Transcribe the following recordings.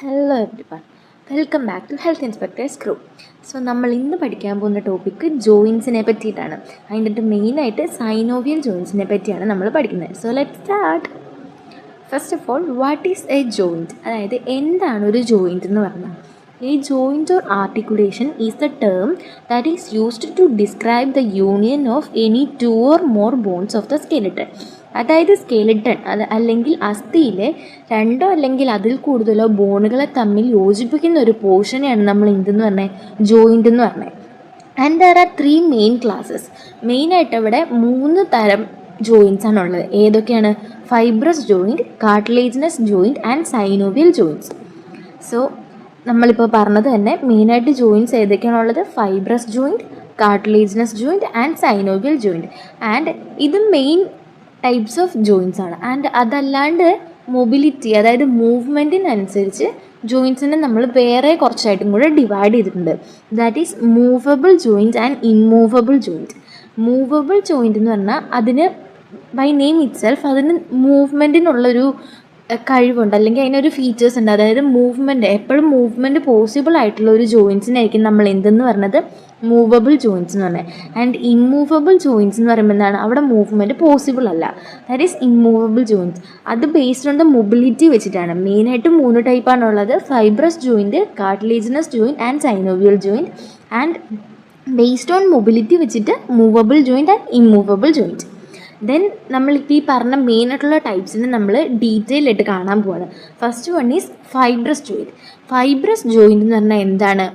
Hello everyone, welcome back to health inspectors crew. So നമ്മൾ ഇന്ന് പഠിക്കാൻ പോകുന്ന ടോപ്പിക്ക് ജോയിൻസിനെ പറ്റിയിട്ടാണ്. അതിൻ്റെ മെയിനായിട്ട് സൈനോവിയൽ ജോയിൻസിനെ പറ്റിയാണ് നമ്മൾ പഠിക്കുന്നത്. So let's start. First of all, what is A joint? അതായത് എന്താണ് ഒരു ജോയിൻറ്റ് എന്ന് പറഞ്ഞാൽ, A joint or articulation is the term that is used to describe the union of any two or more bones of the skeleton. അതായത് skeleton അല്ലെങ്കിൽ അസ്ഥിയിലെ രണ്ടോ അല്ലെങ്കിൽ അതിൽ കൂടുതലോ ബോണുകളെ തമ്മിൽ യോജിപ്പിക്കുന്ന ഒരു പോർഷനെയാണ് നമ്മൾ എന്തെന്ന് പറഞ്ഞത്, ജോയിൻ്റ് എന്ന് പറഞ്ഞത്. And there are 3 main classes. മെയിനായിട്ട് ഇവിടെ 3 തരം ജോയിൻസ് ആണുള്ളത്. ഏതൊക്കെയാണ്? Fibrous joint, cartilaginous joint and synovial joints. So നമ്മളിപ്പോൾ പറഞ്ഞത് തന്നെ മെയിനായിട്ട് ജോയിൻറ്റ്സ് ഏതൊക്കെയാണുള്ളത്? Fibrous joint, cartilaginous joint and synovial joint. And ഇത് മെയിൻ ടൈപ്സ് ഓഫ് ജോയിൻറ്റ്സ് ആണ്. ആൻഡ് അതല്ലാണ്ട് മൊബിലിറ്റി, അതായത് മൂവ്മെൻറ്റിനനുസരിച്ച് ജോയിൻറ്റ്സിനെ നമ്മൾ വേറെ കുറച്ചായിട്ടും കൂടെ ഡിവൈഡ് ചെയ്തിട്ടുണ്ട്. That is movable joint and immovable joint. Movable joint എന്ന് പറഞ്ഞാൽ അതിന് ബൈ നെയിം ഇറ്റ് സെൽഫ് അതിന് മൂവ്മെൻറ്റിനുള്ളൊരു കഴിവുണ്ട്, അല്ലെങ്കിൽ അതിനൊരു ഫീച്ചേഴ്സ് ഉണ്ട്. അതായത് മൂവ്മെൻറ്റ്, എപ്പോഴും മൂവ്മെൻറ്റ് പോസിബിൾ ആയിട്ടുള്ള ഒരു ജോയിൻറ്റ്സിനായിരിക്കും നമ്മൾ എന്തെന്ന് പറഞ്ഞത്, മൂവബിൾ ജോയിൻറ്റ്സ് എന്ന് പറഞ്ഞത്. ആൻഡ് ഇമ്മൂവബിൾ ജോയിൻറ്റ്സ് എന്ന് പറയുമ്പോൾ എന്താണ്, അവിടെ മൂവ്മെൻറ്റ് പോസിബിൾ അല്ല. That is immovable joints. അത് ബേസ്ഡ് ഓൺ ദ മൊബിലിറ്റി വെച്ചിട്ടാണ്. മെയിനായിട്ട് 3 ടൈപ്പാണുള്ളത്: fibrous joint, cartilaginous joint and synovial joint. And based on mobility വെച്ചിട്ട് movable joint and immovable joint. Then നമ്മളിപ്പോൾ ഈ പറഞ്ഞ മെയിനായിട്ടുള്ള ടൈപ്സിനെ നമ്മൾ ഡീറ്റെയിൽ ആയിട്ട് കാണാൻ പോവാണ്. First one is fibrous joint. Fibrous joint എന്ന് പറഞ്ഞാൽ എന്താണ്?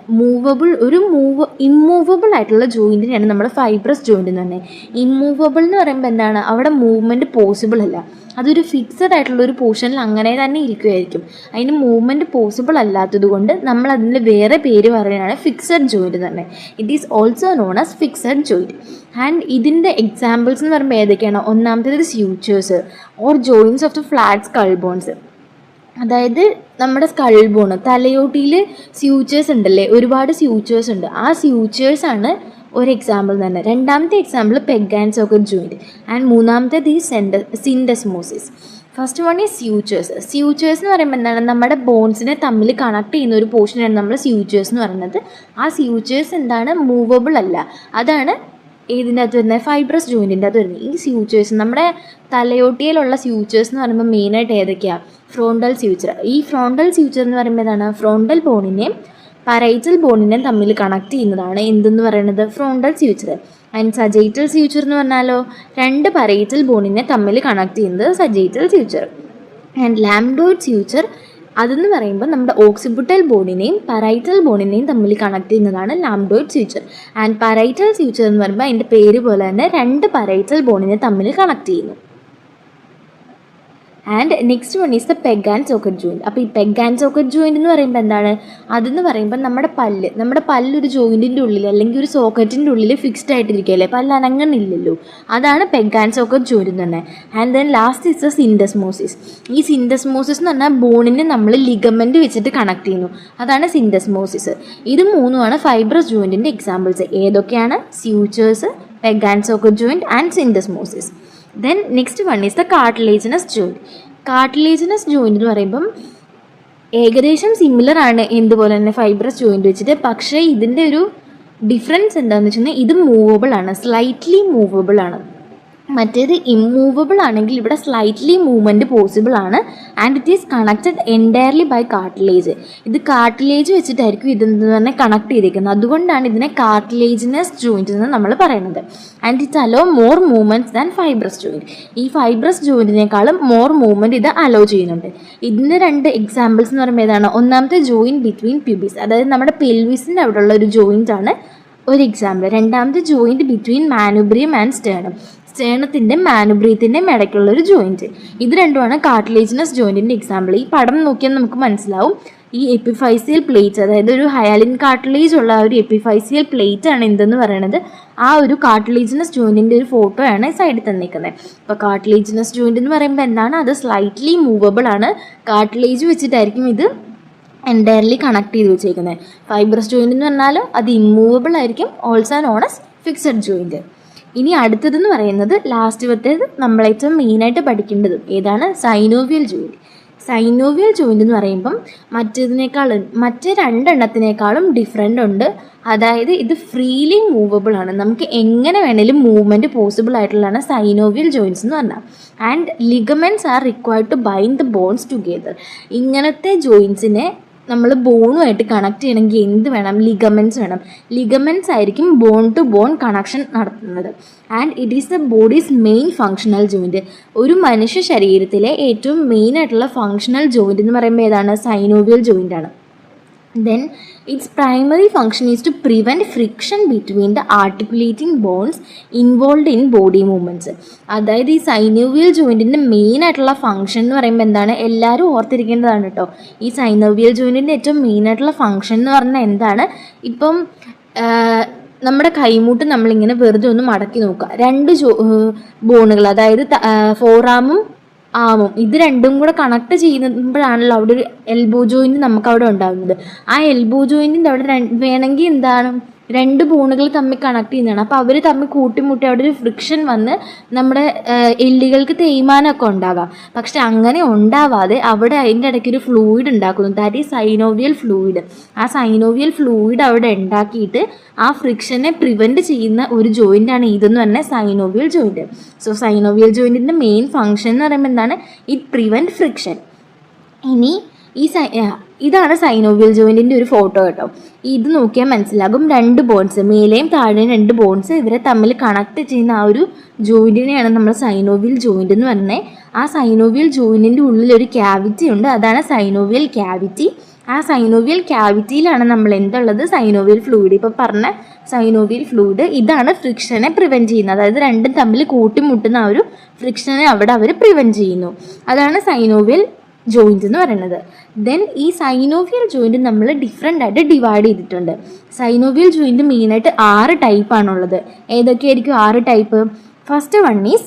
ഇമ്മൂവബിൾ ആയിട്ടുള്ള ജോയിൻറ്റിനെയാണ് നമ്മൾ ഫൈബ്രസ് ജോയിൻറ്റ് എന്ന് പറഞ്ഞത്. ഇമ്മൂവബിൾ എന്ന് പറയുമ്പോൾ എന്താണ്, അവിടെ മൂവ്മെൻറ്റ് പോസിബിൾ അല്ല. അതൊരു ഫിക്സഡ് ആയിട്ടുള്ള ഒരു പോർഷനിൽ അങ്ങനെ തന്നെ ഇരിക്കുമായിരിക്കും. അതിന് മൂവ്മെൻറ്റ് പോസിബിൾ അല്ലാത്തത് കൊണ്ട് നമ്മൾ അതിൻ്റെ വേറെ പേര് പറയുകയാണ് ഫിക്സഡ് ജോയിൻറ്റ് എന്ന് പറഞ്ഞത്. It is also known as fixed joint. And ഇതിൻ്റെ എക്സാമ്പിൾസ് എന്ന് പറയുമ്പോൾ ഏതൊക്കെയാണ്? ഒന്നാമത്തേത് sutures or joints of the flat skull bones. അതായത് നമ്മുടെ സ്കൾ ബോൺ, തലയോട്ടിയിൽ സ്യൂച്ചേഴ്സ് ഉണ്ടല്ലേ, ഒരുപാട് സ്യൂച്ചേഴ്സ് ഉണ്ട്. ആ സ്യൂച്ചേഴ്സാണ് ഒരു എക്സാമ്പിൾ തന്നെ. രണ്ടാമത്തെ example peg and socket joint. And മൂന്നാമത്തേത് ഈ സിൻഡസ്മോസിസ്. ഫസ്റ്റ് വൺ ഈ സ്യൂച്ചേഴ്സ്. സ്യൂച്ചേഴ്സ് എന്ന് പറയുമ്പോൾ എന്താണ്, നമ്മുടെ ബോൺസിനെ തമ്മിൽ കണക്ട് ചെയ്യുന്ന ഒരു പോർഷനാണ് നമ്മൾ സ്യൂച്ചേഴ്സ് എന്ന് പറയുന്നത്. ആ സ്യൂച്ചേഴ്സ് എന്താണ്, മൂവബിൾ അല്ല. അതാണ് ഇതിൻ്റെ അകത്ത് വരുന്നത്, ഫൈബ്രസ് ജോയിൻറ്റിൻ്റെ അകത്ത് വരുന്നത്. ഈ സ്യൂച്ചേഴ്സ്, നമ്മുടെ തലയോട്ടിയിലുള്ള സ്യൂച്ചേഴ്സ് എന്ന് പറയുമ്പോൾ മെയിനായിട്ട് ഏതൊക്കെയാണ്? Frontal suture. ഈ ഫ്രോണ്ടൽ സ്യൂച്ചർ എന്ന് പറയുമ്പോൾ എന്താണ്, ഫ്രോണ്ടൽ ബോണിനെയും പറൈറ്റൽ ബോണിനെയും തമ്മിൽ കണക്ട് ചെയ്യുന്നതാണ് എന്തെന്ന് പറയുന്നത്, frontal suture. And sagittal suture എന്ന് പറഞ്ഞാലോ, 2 പറൈറ്റൽ ബോണിനെ തമ്മിൽ കണക്ട് ചെയ്യുന്നത് സജൈറ്റൽ സ്യൂച്ചർ. ആൻഡ് ലാംഡോയിഡ് സ്യൂച്ചർ അതെന്ന് പറയുമ്പോൾ നമ്മുടെ ഓക്സിപിറ്റൽ ബോണിനെയും പറൈറ്റൽ ബോണിനെയും തമ്മിൽ കണക്ട് ചെയ്യുന്നതാണ് ലാംഡോയിഡ് സ്യൂച്ചർ. ആൻഡ് പറൈറ്റൽ സ്യൂച്ചർ എന്ന് പറയുമ്പോൾ അതിൻ്റെ പേര് പോലെ തന്നെ 2 പറൈറ്റൽ ബോണിനെ തമ്മിൽ കണക്ട് ചെയ്യുന്നു. And next one is the peg and socket joint. അപ്പോൾ ഈ പെഗ് ആൻഡ് സോക്കറ്റ് ജോയിൻറ്റ് എന്ന് പറയുമ്പോൾ എന്താണ്, അതെന്ന് പറയുമ്പോൾ നമ്മുടെ പല്ലൊരു ജോയിൻറ്റിൻ്റെ ഉള്ളിൽ അല്ലെങ്കിൽ ഒരു സോക്കറ്റിൻ്റെ ഉള്ളിൽ ഫിക്സ്ഡ് ആയിട്ടിരിക്കുകയല്ലേ, പല്ല് അനങ്ങണില്ലല്ലോ. അതാണ് പെഗ് ആൻഡ് സോക്കറ്റ് ജോയിൻറ്റ് എന്ന് പറഞ്ഞത്. And then last is the syndesmosis. ഈ സിൻഡസ്മോസിസ് എന്ന് പറഞ്ഞാൽ ബോണിനെ നമ്മൾ ലിഗമെൻറ്റ് വെച്ചിട്ട് കണക്ട് ചെയ്യുന്നു. അതാണ് സിൻഡസ്മോസിസ്. ഇത് 3ഉമാണ് ഫൈബ്രസ് ജോയിൻറ്റിൻ്റെ എക്സാമ്പിൾസ്. ഏതൊക്കെയാണ്? Sutures, peg and socket joint and syndesmosis. Then next one is the cartilaginous joint. Cartilaginous joint എന്ന് പറയുമ്പം ഏകദേശം സിമിലർ ആണ് എന്തുപോലെ തന്നെ ഫൈബ്രസ് ജോയിൻറ്റ് വെച്ചിട്ട്. പക്ഷേ ഇതിൻ്റെ ഒരു ഡിഫറൻസ് എന്താണെന്ന് വെച്ച് കഴിഞ്ഞാൽ ഇത് മൂവബിൾ ആണ്, സ്ലൈറ്റ്ലി മൂവബിൾ ആണ്. മറ്റേത് ഇമ്മൂവബിൾ ആണെങ്കിൽ ഇവിടെ സ്ലൈറ്റ്ലി മൂവ്മെൻറ്റ് പോസിബിൾ ആണ്. And it is connected entirely by cartilage. ഇത് കാർട്ടിലേജ് വെച്ചിട്ടായിരിക്കും ഇതെന്ന് തന്നെ കണക്ട് ചെയ്തിരിക്കുന്നത്. അതുകൊണ്ടാണ് ഇതിനെ കാർട്ടിലേജിനസ് ജോയിൻറ്റ് എന്ന് നമ്മൾ പറയുന്നത്. And it hello more movements than fibrous joint. ഈ ഫൈബ്രസ് ജോയിൻറ്റിനേക്കാളും മോർ മൂവ്മെൻറ്റ് ഇത് അലോ ചെയ്യുന്നുണ്ട്. ഇതിൻ്റെ 2 എക്സാമ്പിൾസ് എന്ന് പറയുമ്പോൾ ഏതാണ്? ഒന്നാമത്തെ ജോയിൻറ്റ് ബിറ്റ്വീൻ പ്യൂബിസ്, അതായത് നമ്മുടെ പെൽവിസിൻ്റെ അവിടെയുള്ള ഒരു ജോയിൻ്റ് ആണ് ഒരു എക്സാമ്പിൾ. രണ്ടാമത്തെ joint between manubrium and sternum, സ്റ്റേണത്തിൻ്റെ മാനുബ്രിയത്തിൻ്റെയും ഇടയ്ക്കുള്ളൊരു ജോയിൻറ്റ്. ഇത് രണ്ടുമാണ് കാർട്ടിലേജിനസ് ജോയിൻറ്റിൻ്റെ എക്സാമ്പിൾ. ഈ പടം നോക്കിയാൽ നമുക്ക് മനസ്സിലാവും. ഈ എപ്പിഫൈസിയൽ പ്ലേറ്റ്, അതായത് ഒരു ഹയാലിൻ കാർട്ടിലേജ് ഉള്ള ഒരു എപ്പിഫൈസിയൽ പ്ലേറ്റ് ആണ് എന്തെന്ന് പറയുന്നത്. ആ ഒരു കാർട്ടിലേജിനസ് ജോയിൻറ്റിൻ്റെ ഒരു ഫോട്ടോ ആണ് സൈഡിൽ തന്നിരിക്കുന്നത്. അപ്പോൾ കാർട്ടിലേജിനസ് ജോയിൻറ്റ് എന്ന് പറയുമ്പോൾ എന്താണ്, അത് സ്ലൈറ്റ്ലി മൂവബിൾ ആണ്. കാർട്ടിലേജ് വെച്ചിട്ടായിരിക്കും ഇത് എൻറ്റയർലി കണക്ട് ചെയ്ത് വെച്ചേക്കുന്നത്. ഫൈബ്രസ് ജോയിൻറ്റ് എന്ന് പറഞ്ഞാലും അത് ഇമ്മൂവബിൾ ആയിരിക്കും, also known as fixed joint. ഇനി അടുത്തതെന്ന് പറയുന്നത് ലാസ്റ്റത്തെ നമ്മൾ ഏറ്റവും മെയിനായിട്ട് പഠിക്കേണ്ടത് ഏതാണ്? Synovial joint. സൈനോവിയൽ ജോയിൻ്റ് എന്ന് പറയുമ്പം മറ്റ് രണ്ടെണ്ണത്തിനേക്കാളും ഡിഫറെൻ്റ് ഉണ്ട്. അതായത് ഇത് ഫ്രീലി മൂവബിൾ ആണ്, നമുക്ക് എങ്ങനെ വേണേലും മൂവ്മെൻറ്റ് പോസിബിൾ ആയിട്ടുള്ളതാണ് സൈനോവിയൽ ജോയിൻറ്റ്സ് എന്ന് പറഞ്ഞാൽ. And ligaments are required to bind the bones together. ഇങ്ങനത്തെ ജോയിൻറ്റ്സിനെ നമ്മൾ ബോണുമായിട്ട് കണക്ട് ചെയ്യണമെങ്കിൽ എന്ത് വേണം? ലിഗമെൻറ്റ്സ് വേണം. ലിഗമെൻറ്റ്സ് ആയിരിക്കും ബോൺ ടു ബോൺ കണക്ഷൻ നടത്തുന്നത്. And it is the bodies main functional joint. ഒരു മനുഷ്യ ശരീരത്തിലെ ഏറ്റവും മെയിൻ ആയിട്ടുള്ള ഫങ്ഷണൽ ജോയിൻറ്റ് എന്ന് പറയുമ്പോൾ ഏതാണ്? സൈനോവിയൽ ജോയിൻ്റ് ആണ്. Then its primary function is to prevent friction between the articulating bones involved in body movements. അതായത് ഈ സൈനോവിയൽ ജോയിൻറ്റിൻ്റെ മെയിൻ ആയിട്ടുള്ള ഫംഗ്ഷൻ എന്ന് പറയുമ്പോൾ എന്താണ്? എല്ലാവരും ഓർത്തിരിക്കേണ്ടതാണ് കേട്ടോ. ഈ സൈനോവിയൽ ജോയിൻറ്റിൻ്റെ ഏറ്റവും മെയിൻ ആയിട്ടുള്ള ഫംഗ്ഷൻ എന്ന് പറഞ്ഞാൽ എന്താണ്? ഇപ്പം നമ്മുടെ കൈമുട്ട് നമ്മളിങ്ങനെ വെറുതെ ഒന്ന് മടക്കി നോക്കുക. രണ്ട് ബോണുകൾ, അതായത് ഫോറാമും ആമും, ഇത് രണ്ടും കൂടെ കണക്ട് ചെയ്യുമ്പോഴാണല്ലോ അവിടെ ഒരു എൽബോ ജോയിൻറ്റ് നമുക്ക് അവിടെ ഉണ്ടാകുന്നത്. ആ എൽബോ ജോയിൻറ്റിൻ്റെ അവിടെ വേണമെങ്കിൽ എന്താണ്? രണ്ട് ബോണുകൾ തമ്മിൽ കണക്ട് ചെയ്യുന്നതാണ്. അപ്പോൾ അവർ തമ്മിൽ കൂട്ടിമുട്ടി അവിടെ ഒരു ഫ്രിക്ഷൻ വന്ന് നമ്മുടെ എല്ലുകൾക്ക് തേയ്മാനമൊക്കെ ഉണ്ടാകാം. പക്ഷെ അങ്ങനെ ഉണ്ടാവാതെ അവിടെ അതിൻ്റെ ഇടയ്ക്ക് ഒരു ഫ്ലൂയിഡ് ഉണ്ടാക്കുന്നു, ദാറ്റ് ഈസ് സൈനോവിയൽ ഫ്ലൂയിഡ്. ആ സൈനോവിയൽ ഫ്ലൂയിഡ് അവിടെ ഉണ്ടാക്കിയിട്ട് ആ ഫ്രിക്ഷനെ പ്രിവെൻറ്റ് ചെയ്യുന്ന ഒരു ജോയിൻ്റാണ് ഇതെന്ന് പറഞ്ഞാൽ സൈനോവിയൽ ജോയിൻറ്റ്. സോ സൈനോവിയൽ ജോയിൻറ്റിൻ്റെ മെയിൻ ഫങ്ഷൻ എന്ന് പറയുമ്പോൾ എന്താണ്? It prevent friction. ഇനി ഇതാണ് സൈനോവിയൽ ജോയിൻറ്റിൻ്റെ ഒരു ഫോട്ടോ കേട്ടോ. ഇത് നോക്കിയാൽ മനസ്സിലാകും, രണ്ട് ബോൺസ്, മേലെയും താഴെയും രണ്ട് ബോൺസ്, ഇവരെ തമ്മിൽ കണക്ട് ചെയ്യുന്ന ആ ഒരു ജോയിൻറ്റിനെയാണ് നമ്മൾ സൈനോവിയൽ ജോയിൻ്റ് എന്ന് പറഞ്ഞത്. ആ സൈനോവിയൽ ജോയിൻറ്റിൻ്റെ ഉള്ളിലൊരു ക്യാവിറ്റി ഉണ്ട്, അതാണ് സൈനോവിയൽ ക്യാവിറ്റി. ആ സൈനോവിയൽ ക്യാവിറ്റിയിലാണ് നമ്മൾ എന്തുള്ളത്? Synovial fluid. ഇപ്പോൾ പറഞ്ഞ സൈനോവിയൽ ഫ്ലൂയിഡ് ഇതാണ് ഫ്രിക്ഷനെ പ്രിവെൻറ്റ് ചെയ്യുന്നത്. അതായത് രണ്ടും തമ്മിൽ കൂട്ടിമുട്ടുന്ന ആ ഒരു ഫ്രിക്ഷനെ അവിടെ അവർ പ്രിവെൻറ്റ് ചെയ്യുന്നു. അതാണ് സൈനോവിയൽ ജോയിൻറ്റ് എന്ന് പറയുന്നത്. ദെൻ ഈ സൈനോവിയൽ ജോയിൻറ്റ് നമ്മൾ ഡിഫറെൻ്റ് ആയിട്ട് ഡിവൈഡ് ചെയ്തിട്ടുണ്ട്. സൈനോവിയൽ ജോയിൻറ്റ് മെയിനായിട്ട് 6 ടൈപ്പാണുള്ളത്. ഏതൊക്കെയായിരിക്കും 6 ടൈപ്പ്? ഫസ്റ്റ് വൺ ഈസ്,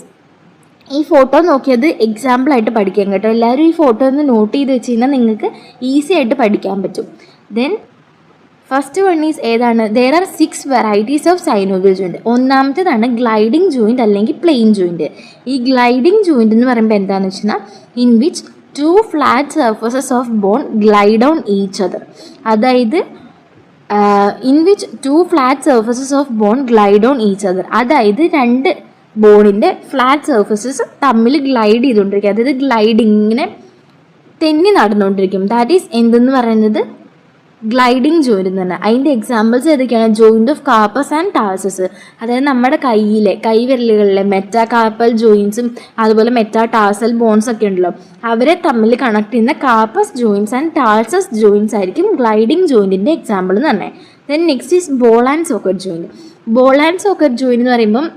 ഈ ഫോട്ടോ നോക്കിയത് എക്സാമ്പിളായിട്ട് പഠിക്കാം കേട്ടോ. എല്ലാവരും ഈ ഫോട്ടോ ഒന്ന് നോട്ട് ചെയ്ത് വെച്ച് കഴിഞ്ഞാൽ നിങ്ങൾക്ക് ഈസി ആയിട്ട് പഠിക്കാൻ പറ്റും. ദെൻ ഫസ്റ്റ് വൺ ഈസ് ഏതാണ്? There are 6 varieties of synovial joint. ഒന്നാമത്തേതാണ് ഗ്ലൈഡിങ് ജോയിൻറ്റ് അല്ലെങ്കിൽ പ്ലെയിൻ ജോയിൻറ്റ്. ഈ ഗ്ലൈഡിങ് ജോയിൻറ്റ് എന്ന് പറയുമ്പോൾ എന്താണെന്ന് വെച്ച് കഴിഞ്ഞാൽ in which 2 flat surfaces of bone glide on each other. അതായത് in which 2 flat surfaces of bone glide on each other. അതായത് രണ്ട് ബോണിൻ്റെ ഫ്ലാറ്റ് സർഫസസ് തമ്മിൽ ഗ്ലൈഡ് ചെയ്തുകൊണ്ടിരിക്കും. അതായത് ഗ്ലൈഡിങ് ഇങ്ങനെ തെന്നി നടന്നുകൊണ്ടിരിക്കും. ദാറ്റ് ഈസ് എന്തെന്ന് പറയുന്നത്? ഗ്ലൈഡിങ് ജോയിൻ്റ് എന്ന് പറഞ്ഞാൽ. അതിൻ്റെ എക്സാമ്പിൾസ് ഏതൊക്കെയാണ്? Joint of carpus and Tarsus. അതായത് നമ്മുടെ കൈവിരലുകളിലെ മെറ്റാകാർപ്പൽ ജോയിൻസും അതുപോലെ മെറ്റാടാർസൽ ബോൺസ് ഒക്കെ ഉണ്ടല്ലോ, അവരെ തമ്മിൽ കണക്ട് ചെയ്യുന്ന carpus joints and Tarsus joints ആയിരിക്കും ഗ്ലൈഡിങ് ജോയിൻറ്റിൻ്റെ എക്സാമ്പിൾ എന്ന് പറഞ്ഞത്. Then next is ball and socket joint. Ball and socket joint എന്ന് പറയുമ്പം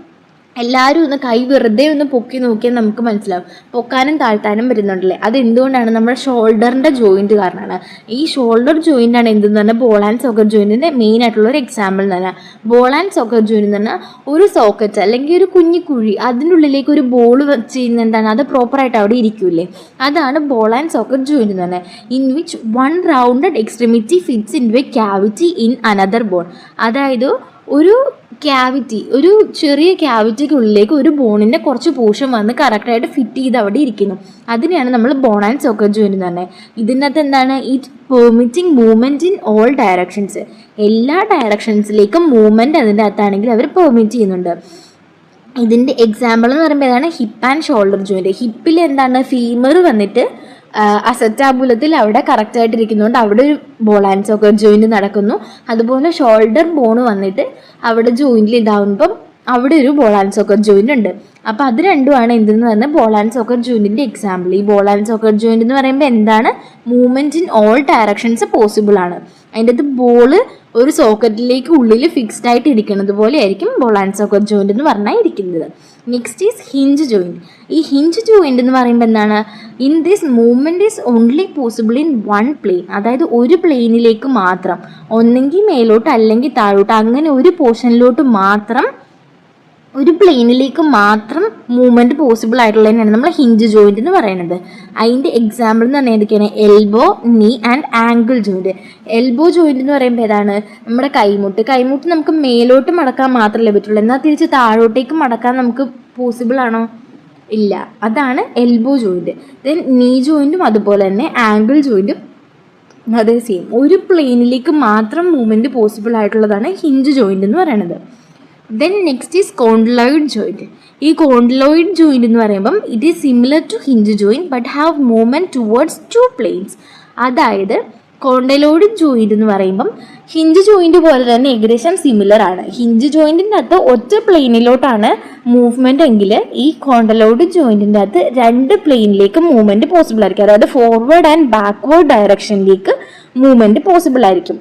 എല്ലാവരും ഒന്ന് കൈ വെറുതെ ഒന്ന് പൊക്കി നോക്കിയാൽ നമുക്ക് മനസ്സിലാവും. പൊക്കാനും താഴ്ത്താനും വരുന്നുണ്ടല്ലേ, അത് എന്തുകൊണ്ടാണ്? നമ്മുടെ ഷോൾഡറിൻ്റെ ജോയിൻറ്റ് കാരണമാണ്. ഈ ഷോൾഡർ ജോയിൻ്റാണ് എന്തെന്ന് പറഞ്ഞാൽ ബോൾ ആൻഡ് സോക്കറ്റ് ജോയിൻറ്റിൻ്റെ മെയിൻ ആയിട്ടുള്ള ഒരു എക്സാമ്പിൾ എന്ന് പറഞ്ഞാൽ. ബോൾ ആൻഡ് സോക്കറ്റ് ജോയിൻറ്റ് എന്ന് പറഞ്ഞാൽ ഒരു സോക്കറ്റ് അല്ലെങ്കിൽ ഒരു കുഞ്ഞി കുഴി, അതിൻ്റെ ഉള്ളിലേക്ക് ഒരു ബോൾ വെച്ച് കഴിഞ്ഞാൽ എന്താണ്? അത് പ്രോപ്പറായിട്ട് അവിടെ ഇരിക്കൂലേ, അതാണ് ബോൾ ആൻഡ് സോക്കറ്റ് ജോയിൻറ്റ് എന്ന് പറഞ്ഞാൽ. In which 1 rounded extremity fits in a cavity in another bone. അതായത് ഒരു ക്യാവിറ്റി, ഒരു ചെറിയ ക്യാവിറ്റിക്കുള്ളിലേക്ക് ഒരു ബോണിൻ്റെ കുറച്ച് പോർഷൻ വന്ന് കറക്റ്റായിട്ട് ഫിറ്റ് ചെയ്ത് അവിടെ ഇരിക്കുന്നു. അതിനെയാണ് നമ്മൾ ബോൺ ആൻഡ് സോക്കറ്റ് ജോയിൻറ്റ് എന്ന് പറഞ്ഞത്. ഇതിനകത്ത് എന്താണ്? It permitting movement in all directions. എല്ലാ ഡയറക്ഷൻസിലേക്കും മൂവ്മെൻറ്റ് അതിൻ്റെ അകത്താണെങ്കിൽ അവർ പെർമിറ്റ് ചെയ്യുന്നുണ്ട്. ഇതിൻ്റെ എക്സാമ്പിൾ എന്ന് പറയുമ്പോൾ ഏതാണ്? Hip and shoulder joint. ഹിപ്പിൽ എന്താണ്? ഫീമർ വന്നിട്ട് അസറ്റാബുലത്തിൽ അവിടെ കറക്റ്റായിട്ടിരിക്കുന്നതുകൊണ്ട് അവിടെ ഒരു ബോൾ ആൻഡ് സോക്കറ്റ് ജോയിൻറ്റ് നടക്കുന്നു. അതുപോലെ ഷോൾഡർ ബോണ് വന്നിട്ട് അവിടെ ജോയിൻറ്റിൽ ഇതാവുമ്പം അവിടെ ഒരു ബോൾ ആൻഡ് സോക്കറ്റ് ജോയിൻ്റ് ഉണ്ട്. അപ്പോൾ അത് രണ്ടുമാണ് എന്തെന്ന് പറഞ്ഞാൽ ബോൾ ആൻഡ് സോക്കറ്റ് ജോയിൻറ്റിൻ്റെ എക്സാമ്പിൾ. ഈ ബോൾ ആൻഡ് സോക്കറ്റ് ജോയിൻ്റ് എന്ന് പറയുമ്പോൾ എന്താണ്? Movement in all directions possible ആണ്. അതിൻ്റെ അത് ബോൾ ഒരു സോക്കറ്റിലേക്ക് ഉള്ളിൽ ഫിക്സ്ഡ് ആയിട്ട് ഇരിക്കുന്നത് പോലെ ആയിരിക്കും ബോൾ ആൻഡ് സോക്കറ്റ് ജോയിൻ്റ് എന്ന് പറഞ്ഞാൽ ഇരിക്കുന്നത്. Next is hinge joint. ഈ ഹിഞ്ച് ജോയിൻ്റ് എന്ന് പറയുമ്പോൾ എന്താണ്? In this movement is only possible in 1 plane. അതായത് ഒരു പ്ലെയിനിലേക്ക് മാത്രം, ഒന്നെങ്കിൽ മേലോട്ട് അല്ലെങ്കിൽ താഴോട്ട്, അങ്ങനെ ഒരു പോർഷനിലോട്ട് മാത്രം, ഒരു പ്ലെയിനിലേക്ക് മാത്രം മൂവ്മെൻറ്റ് പോസിബിൾ ആയിട്ടുള്ളതിനാണ് നമ്മൾ ഹിഞ്ച് ജോയിൻറ്റ് എന്ന് പറയുന്നത്. അതിൻ്റെ എക്സാമ്പിൾ എന്ന് പറഞ്ഞാൽ ഏതൊക്കെയാണ്? Elbow, knee and ankle joint. Elbow joint എന്ന് പറയുമ്പോൾ ഏതാണ്? നമ്മുടെ കൈമുട്ട് നമുക്ക് മേലോട്ട് മടക്കാൻ മാത്രമല്ലേ പറ്റുള്ളൂ, എന്നാൽ തിരിച്ച് താഴോട്ടേക്ക് മടക്കാൻ നമുക്ക് പോസിബിൾ ആണോ? ഇല്ല, അതാണ് എൽബോ ജോയിൻറ്റ്. ദെൻ നീ ജോയിൻറ്റും അതുപോലെ തന്നെ ആംഗിൾ ജോയിൻറ്റും അതേ സെയിം. ഒരു പ്ലെയിനിലേക്ക് മാത്രം മൂവ്മെൻറ്റ് പോസിബിൾ ആയിട്ടുള്ളതാണ് ഹിഞ്ച് ജോയിൻ്റ് എന്ന് പറയുന്നത്. Then next is condyloid joint. ഈ കോണ്ടിലോയിഡ് ജോയിൻറ്റ് എന്ന് പറയുമ്പം it is similar to hinge joint but have movement towards 2 planes. അതായത് കോണ്ടിലോയിഡ് ജോയിൻറ്റ് എന്ന് പറയുമ്പം ഹിഞ്ച് ജോയിൻറ്റ് പോലെ തന്നെ ഏകദേശം സിമിലർ ആണ്. ഹിഞ്ച് ജോയിൻറ്റിൻ്റെ അകത്ത് ഒറ്റ പ്ലെയിനിലോട്ടാണ് മൂവ്മെൻറ്റ് എങ്കിൽ ഈ കോണ്ടിലോയിഡ് ജോയിൻറ്റിൻ്റെ അകത്ത് 2 പ്ലെയിനിലേക്ക് മൂവ്മെൻറ്റ് പോസിബിൾ ആയിരിക്കും. അതായത് ഫോർവേഡ് ആൻഡ് ബാക്ക്വേർഡ് ഡയറക്ഷനിലേക്ക് മൂവ്മെൻറ്റ് പോസിബിൾ ആയിരിക്കും.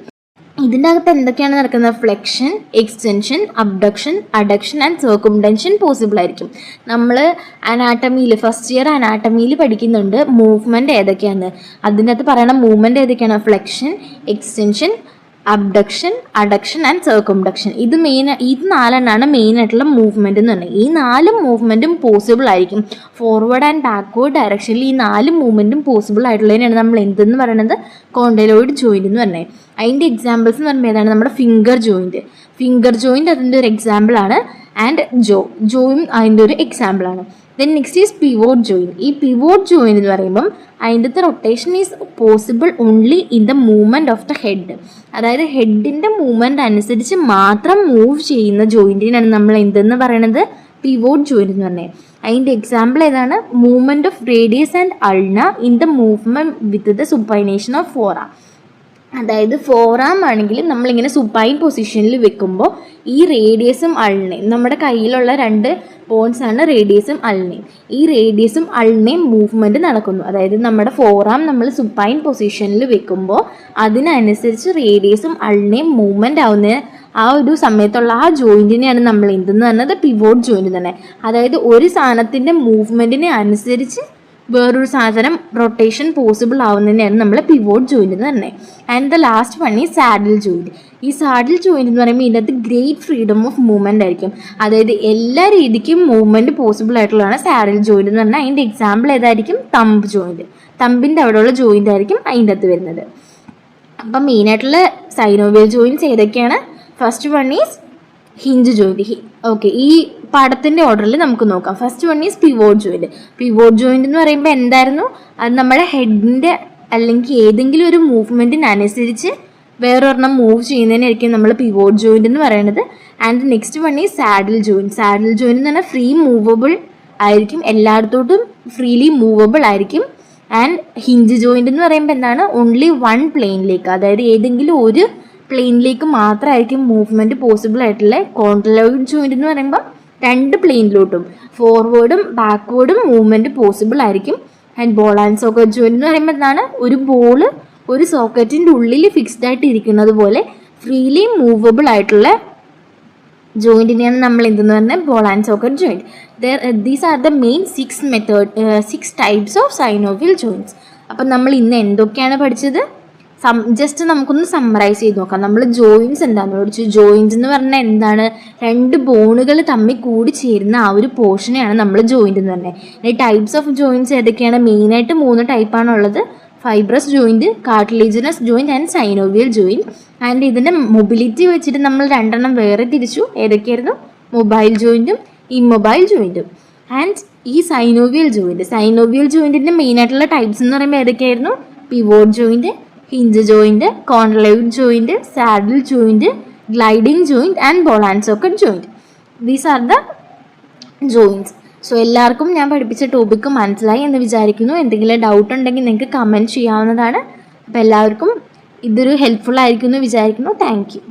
ഇതിൻ്റെ അകത്ത് എന്തൊക്കെയാണ് നടക്കുന്നത്? Flexion, extension, abduction, adduction and circumduction possible ആയിരിക്കും. നമ്മൾ അനാട്ടമിയിൽ ഫസ്റ്റ് ഇയർ അനാട്ടമിയിൽ പഠിക്കുന്നുണ്ട് മൂവ്മെൻറ്റ് ഏതൊക്കെയാണ്. അതിൻ്റെ അകത്ത് പറയണ മൂവ്മെൻറ്റ് ഏതൊക്കെയാണ്? Flexion, extension, abduction, adduction and circumduction. ഇത് 4 മെയിനായിട്ടുള്ള മൂവ്മെൻറ്റ് എന്ന് പറഞ്ഞാൽ. ഈ 4 മൂവ്മെൻറ്റും പോസിബിൾ ആയിരിക്കും. ഫോർവേഡ് ആൻഡ് ബാക്ക്വേർഡ് ഡയറക്ഷനിൽ ഈ 4 മൂവ്മെൻറ്റും പോസിബിൾ ആയിട്ടുള്ളതിനാണ് നമ്മൾ എന്തെന്ന് പറയുന്നത്? കോണ്ടിലോയിഡ് ജോയിൻറ്റ് എന്ന് പറഞ്ഞത്. അതിൻ്റെ എക്സാമ്പിൾസ് എന്ന് പറയുമ്പോൾ ഏതാണ്? നമ്മുടെ ഫിംഗർ ജോയിൻറ്റ് അതിൻ്റെ ഒരു എക്സാമ്പിളാണ്. ആൻഡ് ജോയും അതിൻ്റെ ഒരു എക്സാമ്പിളാണ്. Then next is pivot joint. ഈ പിവോട്ട് ജോയിൻറ്റ് എന്ന് പറയുമ്പം അതിൻ്റെ rotation is possible only in the movement of the head. അതായത് ഹെഡിൻ്റെ മൂവ്മെൻറ്റ് അനുസരിച്ച് മാത്രം മൂവ് ചെയ്യുന്ന ജോയിൻറ്റിനാണ് നമ്മൾ എന്തെന്ന് പറയണത്? പിവോട്ട് ജോയിൻറ്റ് എന്ന് പറഞ്ഞത്. അതിൻ്റെ എക്സാമ്പിൾ ഏതാണ്? Movement of radius and ulna in the movement with the supination of forearm. അതായത് ഫോറാം ആണെങ്കിൽ നമ്മളിങ്ങനെ സുപ്പൈൻ പൊസിഷനിൽ വെക്കുമ്പോൾ ഈ റേഡിയസും അൾനയും നമ്മുടെ കയ്യിലുള്ള 2 പോയിൻറ്റ്സ് ആണ് റേഡിയസും അൾനയും. ഈ റേഡിയസും അൾനയും മൂവ്മെൻറ്റ് നടക്കുന്നു. അതായത് നമ്മുടെ ഫോറാം നമ്മൾ സുപ്പൈൻ പൊസിഷനിൽ വെക്കുമ്പോൾ അതിനനുസരിച്ച് റേഡിയസും അൾനയും മൂവ്മെൻറ്റ് ആവുന്ന ആ ഒരു സമയത്തുള്ള ആ ജോയിൻറ്റിനെയാണ് നമ്മൾ എന്തെന്ന് പറഞ്ഞത്? പിവോട്ട് ജോയിൻറ്റ് തന്നെ. അതായത് ഒരു സാധനത്തിൻ്റെ മൂവ്മെൻറ്റിനെ അനുസരിച്ച് വേറൊരു സാധനം റൊട്ടേഷൻ പോസിബിൾ ആവുന്നതിനെയാണ് നമ്മൾ പിവോട്ട് ജോയിൻറ്റ് എന്ന് പറഞ്ഞത്. ആൻഡ് ദ ലാസ്റ്റ് വൺ ഈ സാഡിൽ ജോയിൻറ്റ്. ഈ സാഡിൽ ജോയിൻറ്റ് എന്ന് പറയുമ്പോൾ ഇതിനകത്ത് ഗ്രേറ്റ് ഫ്രീഡം ഓഫ് മൂവ്മെൻറ്റ് ആയിരിക്കും. അതായത് എല്ലാ രീതിക്കും മൂവ്മെൻറ്റ് പോസിബിൾ ആയിട്ടുള്ളതാണ് സാഡിൽ ജോയിൻറ്റ് എന്ന് പറഞ്ഞാൽ. അതിൻ്റെ എക്സാമ്പിൾ ഏതായിരിക്കും? Thumb joint. തമ്പിൻ്റെ അവിടെയുള്ള ജോയിൻ്റ് ആയിരിക്കും അതിൻ്റെ അകത്ത് വരുന്നത്. അപ്പം മെയിനായിട്ടുള്ള സൈനോവിയൽ ജോയിൻറ്റ്സ് ഏതൊക്കെയാണ്? First one is hinge joint. Okay, ഈ പാഠത്തിൻ്റെ ഓർഡറിൽ നമുക്ക് നോക്കാം. First one is pivot joint. Pivot joint എന്ന് പറയുമ്പോൾ എന്തായിരുന്നു? അത് നമ്മുടെ ഹെഡിൻ്റെ അല്ലെങ്കിൽ ഏതെങ്കിലും ഒരു മൂവ്മെൻറ്റിനനുസരിച്ച് വേറൊരെണ്ണം മൂവ് ചെയ്യുന്നതിനായിരിക്കും നമ്മൾ പിവോട്ട് ജോയിൻറ്റ് എന്ന് പറയുന്നത്. And next one is saddle joint. Saddle joint എന്ന് പറഞ്ഞാൽ ഫ്രീ മൂവബിൾ ആയിരിക്കും, എല്ലായിടത്തോട്ടും ഫ്രീലി മൂവബിൾ ആയിരിക്കും. ആൻഡ് ഹിഞ്ച് ജോയിൻറ്റ് എന്ന് പറയുമ്പോൾ എന്താണ്? ഓൺലി 1 പ്ലെയിനിലേക്ക്, അതായത് ഏതെങ്കിലും ഒരു പ്ലെയിനിലേക്ക് മാത്രമായിരിക്കും മൂവ്മെൻറ്റ് പോസിബിൾ ആയിട്ടുള്ള. കോണ്ടിലോയിഡ് ജോയിൻറ്റ് എന്ന് പറയുമ്പോൾ 2 പ്ലെയിനിലോട്ടും ഫോർവേഡും ബാക്ക്വേർഡും മൂവ്മെൻറ്റ് പോസിബിൾ ആയിരിക്കും. And ball and socket joint എന്ന് പറയുമ്പോൾ എന്താണ്? ഒരു ബോൾ ഒരു സോക്കറ്റിൻ്റെ ഉള്ളിൽ ഫിക്സ്ഡ് ആയിട്ട് ഇരിക്കുന്നത് പോലെ ഫ്രീലി മൂവബിൾ ആയിട്ടുള്ള ജോയിൻറ്റിനെയാണ് നമ്മൾ എന്തെന്ന് പറഞ്ഞാൽ? Ball and socket joint. These are the main 6 types of synovial joints. അപ്പം നമ്മൾ ഇന്ന് എന്തൊക്കെയാണ് പഠിച്ചത്? ജസ്റ്റ് നമുക്കൊന്ന് സമ്മറൈസ് ചെയ്ത് നോക്കാം. നമ്മൾ ജോയിൻറ്റ്സ് എന്താണെന്ന് പഠിച്ചു. ജോയിൻറ്റ്സ് എന്ന് പറഞ്ഞാൽ എന്താണ്? 2 ബോണുകൾ തമ്മിൽ കൂടി ചേരുന്ന ആ ഒരു പോർഷനെയാണ് നമ്മൾ ജോയിൻറ്റ് എന്ന് പറഞ്ഞത്. ഇനി ടൈപ്സ് ഓഫ് ജോയിൻറ്റ്സ് ഏതൊക്കെയാണ്? മെയിനായിട്ട് 3 ടൈപ്പാണുള്ളത്. Fibrous joint, cartilaginous joint and synovial joint. And ഇതിൻ്റെ മൊബിലിറ്റി വെച്ചിട്ട് നമ്മൾ 2 വേറെ തിരിച്ചു. ഏതൊക്കെയായിരുന്നു? മൊബൈൽ ജോയിൻറ്റും ഇമ്മൊബൈൽ ജോയിൻറ്റും. ആൻഡ് ഈ സൈനോവിയൽ ജോയിൻറ്റിൻ്റെ മെയിനായിട്ടുള്ള ടൈപ്സ് എന്ന് പറയുമ്പോൾ ഏതൊക്കെയായിരുന്നു? Pivot joint, hinge joint, condyloid joint, saddle joint, gliding joint and ball and socket joint. These are the joints. So എല്ലാവർക്കും ഞാൻ പഠിപ്പിച്ച ടോപ്പിക്ക് മനസ്സിലായി എന്ന് വിചാരിക്കുന്നു. എന്തെങ്കിലും ഡൗട്ട് ഉണ്ടെങ്കിൽ നിങ്ങൾക്ക് കമൻറ്റ് ചെയ്യാവുന്നതാണ്. അപ്പോൾ എല്ലാവർക്കും ഇതൊരു ഹെൽപ്ഫുൾ ആയിരിക്കും എന്ന് വിചാരിക്കുന്നു. Thank you.